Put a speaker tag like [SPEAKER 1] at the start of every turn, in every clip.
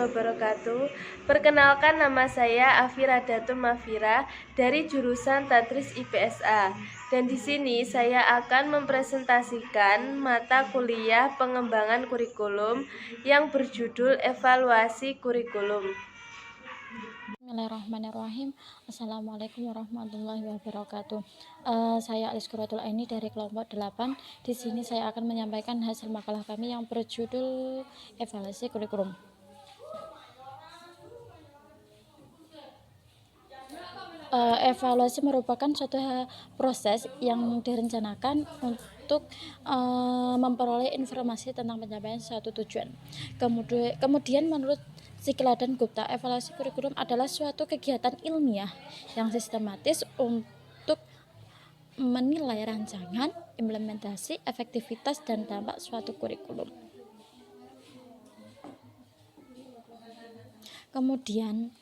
[SPEAKER 1] wabarakatuh. Perkenalkan, nama saya Afira Datun Mafira dari jurusan Tadris IPSA. Dan di sini saya akan mempresentasikan mata kuliah pengembangan kurikulum yang berjudul Evaluasi Kurikulum.
[SPEAKER 2] Bismillahirrahmanirrahim. Assalamualaikum warahmatullahi wabarakatuh. Saya Alis Quratul Aini dari kelompok 8. Di sini saya akan menyampaikan hasil makalah kami yang berjudul Evaluasi Kurikulum. Evaluasi merupakan suatu proses yang direncanakan untuk memperoleh informasi tentang pencapaian suatu tujuan. Kemudian menurut Sikla dan Gupta, evaluasi kurikulum adalah suatu kegiatan ilmiah yang sistematis untuk menilai rancangan, implementasi, efektivitas, dan dampak suatu kurikulum. Kemudian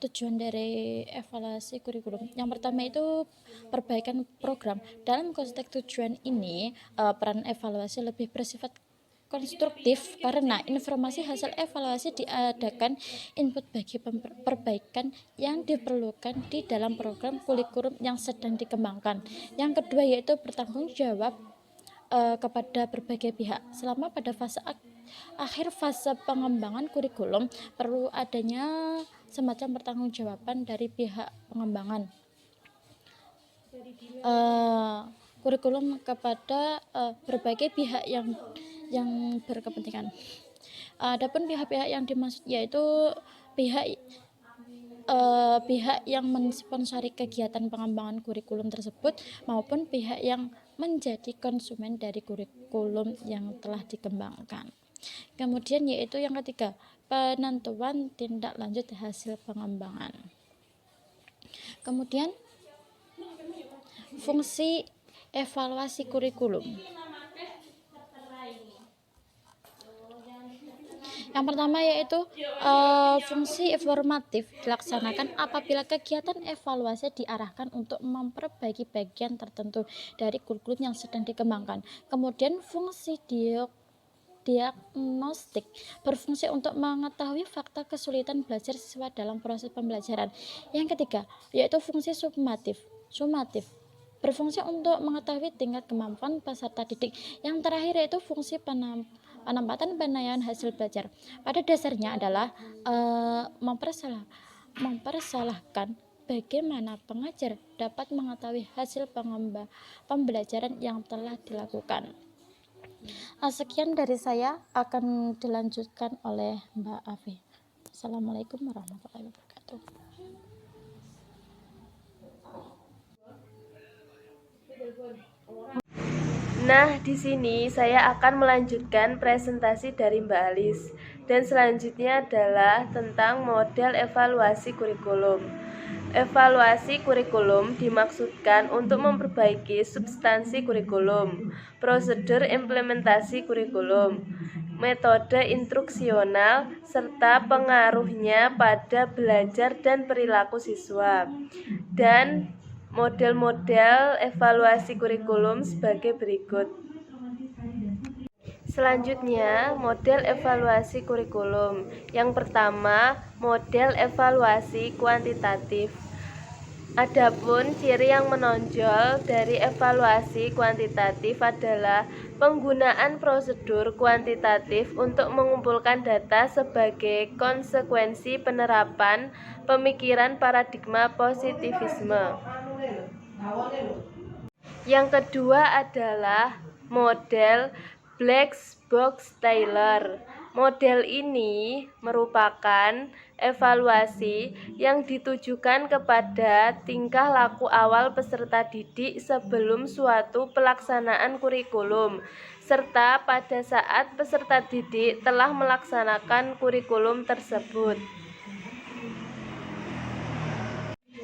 [SPEAKER 2] tujuan dari evaluasi kurikulum yang pertama itu perbaikan program. Dalam konteks tujuan ini, peran evaluasi lebih bersifat konstruktif karena informasi hasil evaluasi diadakan input bagi perbaikan yang diperlukan di dalam program kurikulum yang sedang dikembangkan. Yang kedua yaitu bertanggung jawab kepada berbagai pihak. Selama pada akhir fase pengembangan kurikulum perlu adanya semacam pertanggungjawaban dari pihak pengembangan kurikulum kepada berbagai pihak yang berkepentingan. Adapun pihak-pihak yang dimaksud yaitu pihak yang mensponsori kegiatan pengembangan kurikulum tersebut maupun pihak yang menjadi konsumen dari kurikulum yang telah dikembangkan. Kemudian yaitu yang ketiga, penentuan tindak lanjut hasil pengembangan. Kemudian fungsi evaluasi kurikulum. Yang pertama yaitu fungsi informatif dilaksanakan apabila kegiatan evaluasi diarahkan untuk memperbaiki bagian tertentu dari kurikulum yang sedang dikembangkan. Kemudian fungsi diagnostik berfungsi untuk mengetahui fakta kesulitan belajar siswa dalam proses pembelajaran. Yang ketiga yaitu fungsi sumatif berfungsi untuk mengetahui tingkat kemampuan peserta didik. Yang terakhir yaitu fungsi penempatan penilaian hasil belajar. Pada dasarnya adalah mempersalahkan bagaimana pengajar dapat mengetahui hasil pembelajaran yang telah dilakukan. Sekian dari saya, akan dilanjutkan oleh Mbak Afi. Assalamualaikum warahmatullahi wabarakatuh.
[SPEAKER 1] Nah, di sini saya akan melanjutkan presentasi dari Mbak Alis. Dan selanjutnya adalah tentang model evaluasi kurikulum. Evaluasi kurikulum dimaksudkan untuk memperbaiki substansi kurikulum, prosedur implementasi kurikulum, metode instruksional, serta pengaruhnya pada belajar dan perilaku siswa. Dan model-model evaluasi kurikulum sebagai berikut. Selanjutnya, model evaluasi kurikulum. Yang pertama, model evaluasi kuantitatif. Adapun ciri yang menonjol dari evaluasi kuantitatif adalah penggunaan prosedur kuantitatif untuk mengumpulkan data sebagai konsekuensi penerapan pemikiran paradigma positivisme. Yang kedua adalah model Black Box Taylor. Model ini merupakan evaluasi yang ditujukan kepada tingkah laku awal peserta didik sebelum suatu pelaksanaan kurikulum, serta pada saat peserta didik telah melaksanakan kurikulum tersebut.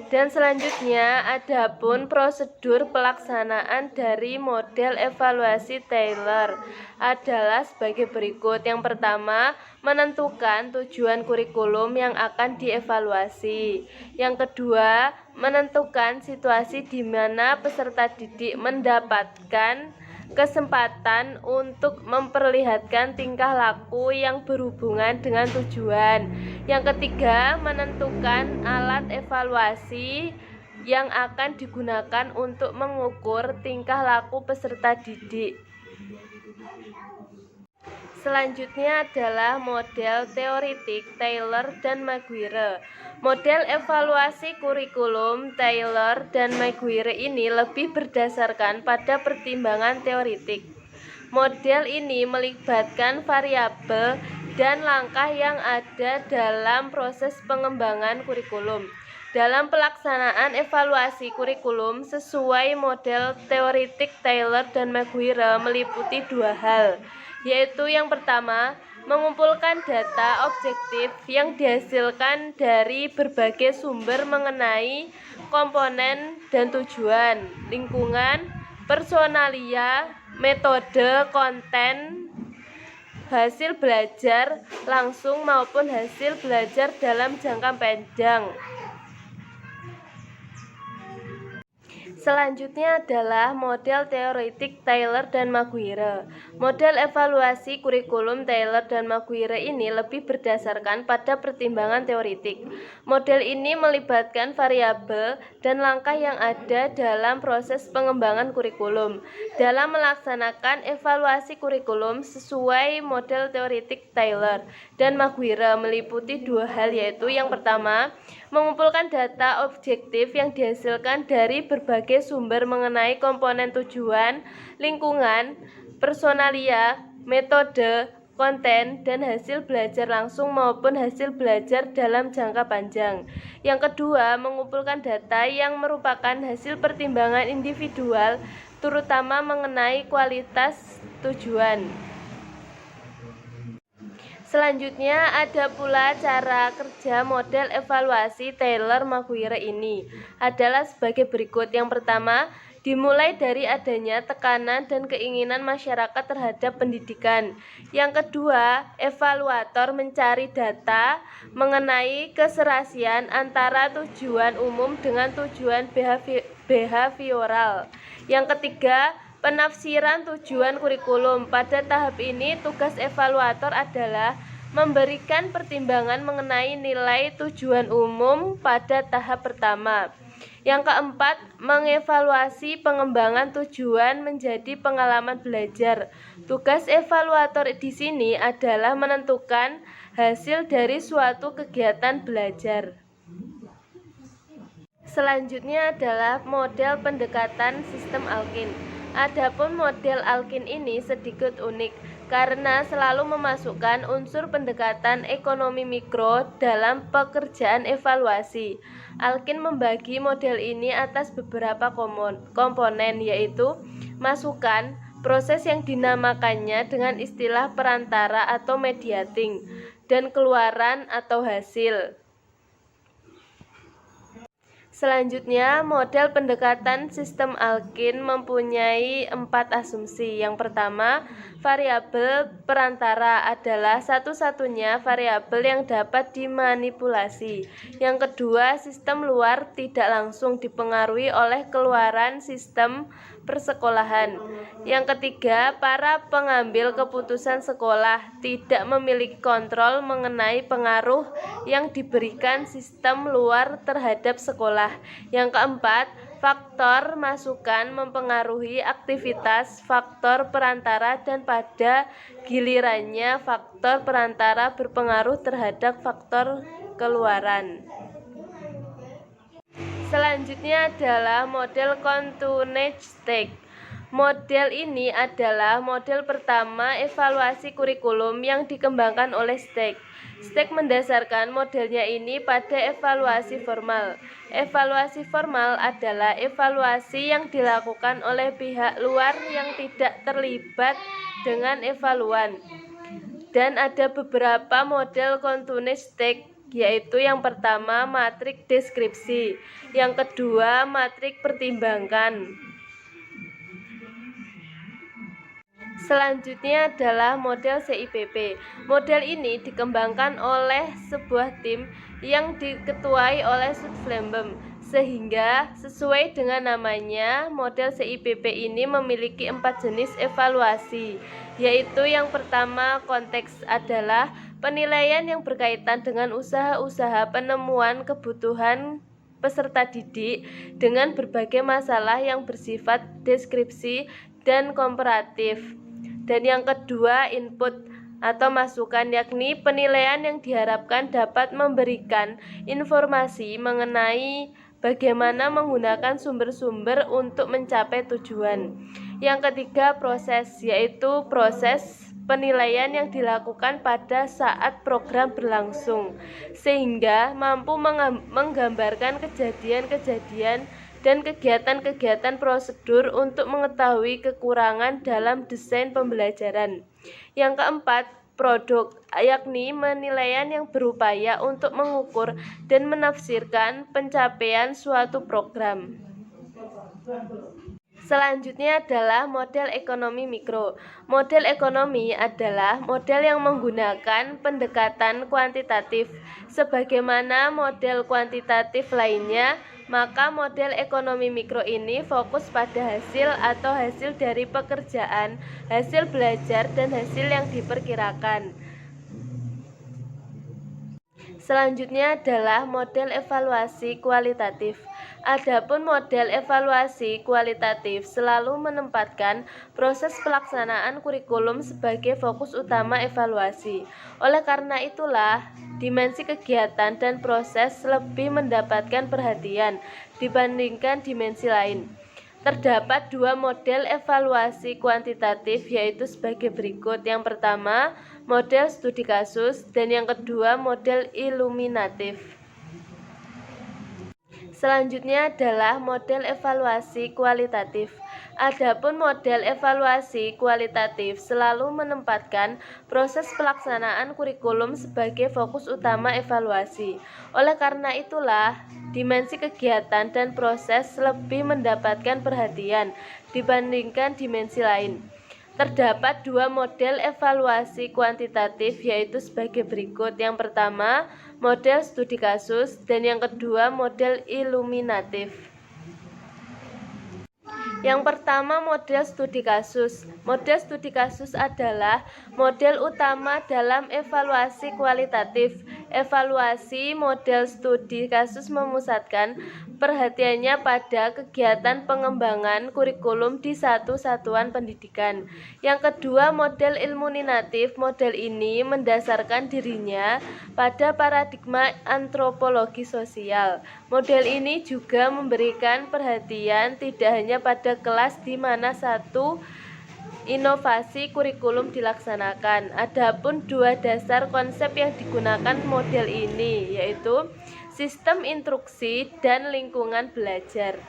[SPEAKER 1] Dan selanjutnya, adapun prosedur pelaksanaan dari model evaluasi Taylor adalah sebagai berikut. Yang pertama, menentukan tujuan kurikulum yang akan dievaluasi. Yang kedua, menentukan situasi di mana peserta didik mendapatkan kesempatan untuk memperlihatkan tingkah laku yang berhubungan dengan tujuan. Yang ketiga, menentukan alat evaluasi yang akan digunakan untuk mengukur tingkah laku peserta didik. Selanjutnya adalah model teoritik Taylor dan Maguire. Model evaluasi kurikulum Taylor dan Maguire ini lebih berdasarkan pada pertimbangan teoritik. Model ini melibatkan variabel dan langkah yang ada dalam proses pengembangan kurikulum. Dalam pelaksanaan evaluasi kurikulum sesuai model teoritik Taylor dan Maguire meliputi dua hal, yaitu yang pertama, mengumpulkan data objektif yang dihasilkan dari berbagai sumber mengenai komponen dan tujuan, lingkungan, personalia, metode, konten, hasil belajar langsung maupun hasil belajar dalam jangka panjang. Selanjutnya adalah model teoritik Taylor dan Maguire. Model evaluasi kurikulum Taylor dan Maguire ini lebih berdasarkan pada pertimbangan teoritik. Model ini melibatkan variabel dan langkah yang ada dalam proses pengembangan kurikulum. Dalam melaksanakan evaluasi kurikulum sesuai model teoritik Taylor dan Maguire meliputi dua hal, yaitu yang pertama, mengumpulkan data objektif yang dihasilkan dari berbagai sumber mengenai komponen tujuan, lingkungan, personalia, metode, konten, dan hasil belajar langsung maupun hasil belajar dalam jangka panjang. Yang kedua, mengumpulkan data yang merupakan hasil pertimbangan individual, terutama mengenai kualitas tujuan. Selanjutnya ada pula cara kerja model evaluasi Taylor-Maguire ini adalah sebagai berikut. Yang pertama, dimulai dari adanya tekanan dan keinginan masyarakat terhadap pendidikan. Yang kedua, evaluator mencari data mengenai keserasian antara tujuan umum dengan tujuan behavioral. Yang ketiga, penafsiran tujuan kurikulum. Pada tahap ini, tugas evaluator adalah memberikan pertimbangan mengenai nilai tujuan umum pada tahap pertama. Yang keempat, mengevaluasi pengembangan tujuan menjadi pengalaman belajar. Tugas evaluator di sini adalah menentukan hasil dari suatu kegiatan belajar. Selanjutnya adalah model pendekatan sistem Alkin. Adapun model Alkin ini sedikit unik karena selalu memasukkan unsur pendekatan ekonomi mikro dalam pekerjaan evaluasi. Alkin membagi model ini atas beberapa komponen, yaitu masukan, proses yang dinamakannya dengan istilah perantara atau mediating, dan keluaran atau hasil. Selanjutnya, model pendekatan sistem Alkin mempunyai 4 asumsi. Yang pertama, variabel perantara adalah satu-satunya variabel yang dapat dimanipulasi. Yang kedua, sistem luar tidak langsung dipengaruhi oleh keluaran sistem persekolahan. Yang ketiga, para pengambil keputusan sekolah tidak memiliki kontrol mengenai pengaruh yang diberikan sistem luar terhadap sekolah. Yang keempat, faktor masukan mempengaruhi aktivitas faktor perantara dan pada gilirannya faktor perantara berpengaruh terhadap faktor keluaran. Selanjutnya adalah model continuous stake. Model ini adalah model pertama evaluasi kurikulum yang dikembangkan oleh Stake. Stake mendasarkan modelnya ini pada evaluasi formal. Evaluasi formal adalah evaluasi yang dilakukan oleh pihak luar yang tidak terlibat dengan evaluan. Dan ada beberapa model continuous stake, yaitu yang pertama matrik deskripsi, yang kedua matrik pertimbangkan. Selanjutnya adalah model CIPP. Model ini dikembangkan oleh sebuah tim yang diketuai oleh Sutflembem, sehingga sesuai dengan namanya, model CIPP ini memiliki 4 jenis evaluasi, yaitu yang pertama, konteks adalah penilaian yang berkaitan dengan usaha-usaha penemuan kebutuhan peserta didik dengan berbagai masalah yang bersifat deskripsi dan komparatif. Dan yang kedua, input atau masukan, yakni penilaian yang diharapkan dapat memberikan informasi mengenai bagaimana menggunakan sumber-sumber untuk mencapai tujuan. Yang ketiga, proses, yaitu proses penilaian yang dilakukan pada saat program berlangsung, sehingga mampu menggambarkan kejadian-kejadian dan kegiatan-kegiatan prosedur untuk mengetahui kekurangan dalam desain pembelajaran. Yang keempat, produk, yakni penilaian yang berupaya untuk mengukur dan menafsirkan pencapaian suatu program. Selanjutnya adalah model ekonomi mikro. Model ekonomi adalah model yang menggunakan pendekatan kuantitatif. Sebagaimana model kuantitatif lainnya, maka model ekonomi mikro ini fokus pada hasil atau hasil dari pekerjaan, hasil belajar, dan hasil yang diperkirakan. Selanjutnya adalah model evaluasi kualitatif. Adapun model evaluasi kualitatif selalu menempatkan proses pelaksanaan kurikulum sebagai fokus utama evaluasi. Oleh karena itulah, dimensi kegiatan dan proses lebih mendapatkan perhatian dibandingkan dimensi lain. Terdapat 2 model evaluasi kuantitatif, yaitu sebagai berikut. Yang pertama, model studi kasus, dan yang kedua, model iluminatif. Selanjutnya adalah model evaluasi kualitatif. Adapun model evaluasi kualitatif selalu menempatkan proses pelaksanaan kurikulum sebagai fokus utama evaluasi. Oleh karena itulah, dimensi kegiatan dan proses lebih mendapatkan perhatian dibandingkan dimensi lain. Terdapat 2 model evaluasi kuantitatif, yaitu sebagai berikut. Yang pertama, model studi kasus, dan yang kedua, model iluminatif. Yang pertama, model studi kasus. Model studi kasus adalah model utama dalam evaluasi kualitatif. Evaluasi model studi kasus memusatkan perhatiannya pada kegiatan pengembangan kurikulum di satu satuan pendidikan. Yang kedua, model iluminatif. Model ini mendasarkan dirinya pada paradigma antropologi sosial. Model ini juga memberikan perhatian tidak hanya pada kelas di mana satu inovasi kurikulum dilaksanakan. Adapun 2 dasar konsep yang digunakan model ini, yaitu sistem instruksi dan lingkungan belajar.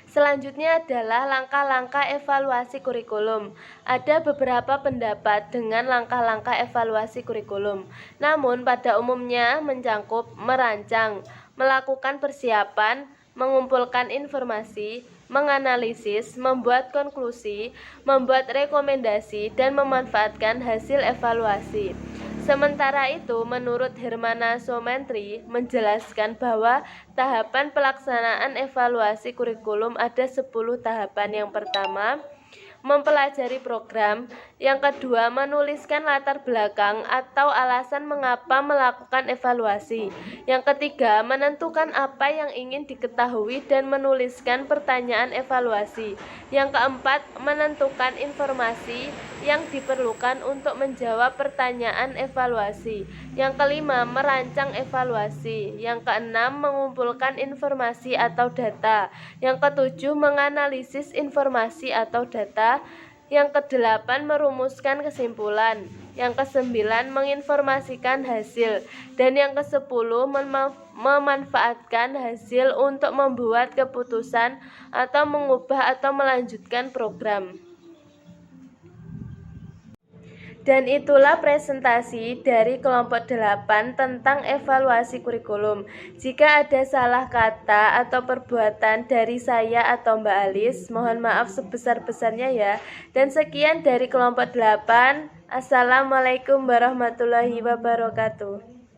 [SPEAKER 1] Selanjutnya adalah langkah-langkah evaluasi kurikulum. Ada beberapa pendapat dengan langkah-langkah evaluasi kurikulum. Namun pada umumnya mencangkup merancang, melakukan persiapan, mengumpulkan informasi, menganalisis, membuat konklusi, membuat rekomendasi, dan memanfaatkan hasil evaluasi. Sementara itu, menurut Hermana Somentri menjelaskan bahwa tahapan pelaksanaan evaluasi kurikulum ada 10 tahapan. Yang pertama, mempelajari program. Yang kedua, menuliskan latar belakang atau alasan mengapa melakukan evaluasi. Yang ketiga, menentukan apa yang ingin diketahui dan menuliskan pertanyaan evaluasi. Yang keempat, menentukan informasi yang diperlukan untuk menjawab pertanyaan evaluasi. Yang kelima, merancang evaluasi. Yang keenam, mengumpulkan informasi atau data. Yang ketujuh, menganalisis informasi atau data. Yang kedelapan, merumuskan kesimpulan. Yang kesembilan, menginformasikan hasil. Dan yang kesepuluh, memanfaatkan hasil untuk membuat keputusan atau mengubah atau melanjutkan program. Dan itulah presentasi dari kelompok 8 tentang evaluasi kurikulum. Jika ada salah kata atau perbuatan dari saya atau Mbak Alis, mohon maaf sebesar-besarnya ya. Dan sekian dari kelompok 8. Assalamualaikum warahmatullahi wabarakatuh.